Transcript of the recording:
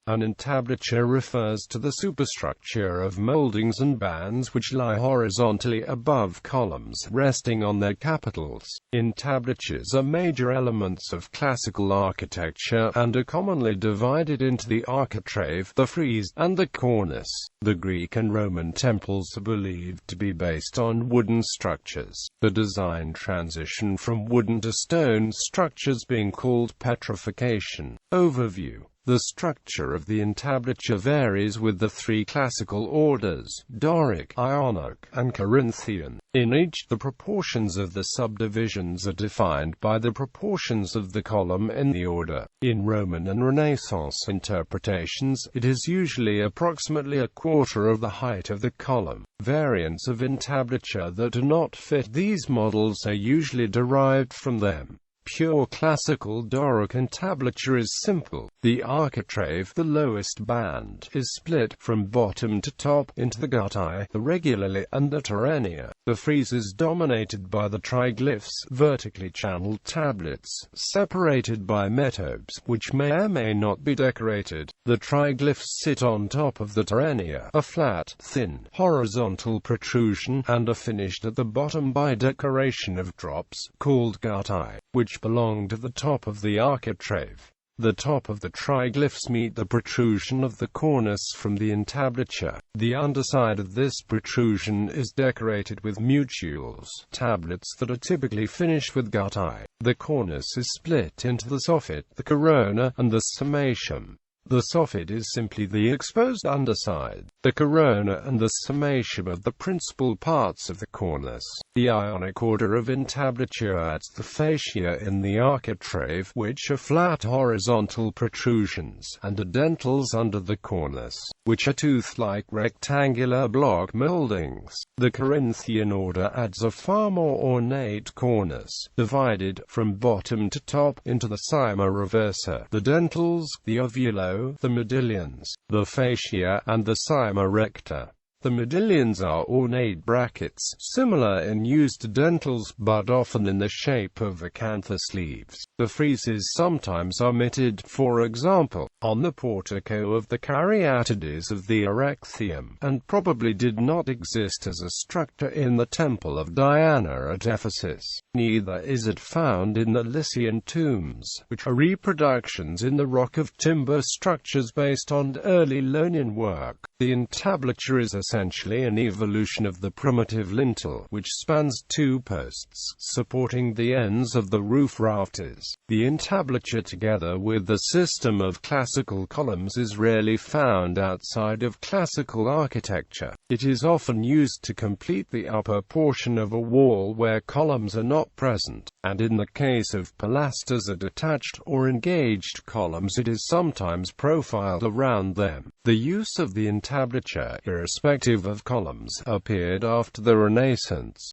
An entablature refers to the superstructure of moldings and bands which lie horizontally above columns, resting on their capitals. Entablatures are major elements of classical architecture, and are commonly divided into the architrave, the frieze, and the cornice. The Greek and Roman temples are believed to be based on wooden structures, the design transition from wooden to stone structures being called petrification. Overview. The structure of the entablature varies with the three classical orders, Doric, Ionic, and Corinthian. In each, the proportions of the subdivisions are defined by the proportions of the column in the order. In Roman and Renaissance interpretations, it is usually approximately a quarter of the height of the column. Variants of entablature that do not fit these models are usually derived from them. Pure classical Doric entablature is simple. The architrave, the lowest band, is split from bottom to top into the guttae, the reguli, and the terenia. The frieze is dominated by the triglyphs, vertically channeled tablets, separated by metopes, which may or may not be decorated. The triglyphs sit on top of the terenia, a flat, thin, horizontal protrusion, and are finished at the bottom by decoration of drops, called guttae, which belong to the top of the architrave. The top of the triglyphs meet the protrusion of the cornice from the entablature. The underside of this protrusion is decorated with mutules, tablets that are typically finished with guttae. The cornice is split into the soffit, the corona, and the summatium. The soffit is simply the exposed underside. The corona and the summatium are the principal parts of the cornice. The Ionic order of entablature adds the fascia in the architrave, which are flat horizontal protrusions, and addentals under the cornice, which are tooth-like rectangular block moldings. The Corinthian order adds a far more ornate cornice, divided from bottom to top into the cyma reversa, the dentals, the ovulo, the modillions, the fascia, and the cyma recta. The modillions are ornate brackets, similar in use to dentals, but often in the shape of acanthus leaves. The frieze is sometimes omitted, for example, on the portico of the caryatides of the Erechtheum, and probably did not exist as a structure in the Temple of Diana at Ephesus. Neither is it found in the Lycian tombs, which are reproductions in the rock of timber structures based on early Ionian work. The entablature is essentially an evolution of the primitive lintel, which spans two posts, supporting the ends of the roof rafters. The entablature, together with the system of classical columns, is rarely found outside of classical architecture. It is often used to complete the upper portion of a wall where columns are not present, and in the case of pilasters or detached or engaged columns, it is sometimes profiled around them. The use of the entablature, irrespective of columns, appeared after the Renaissance.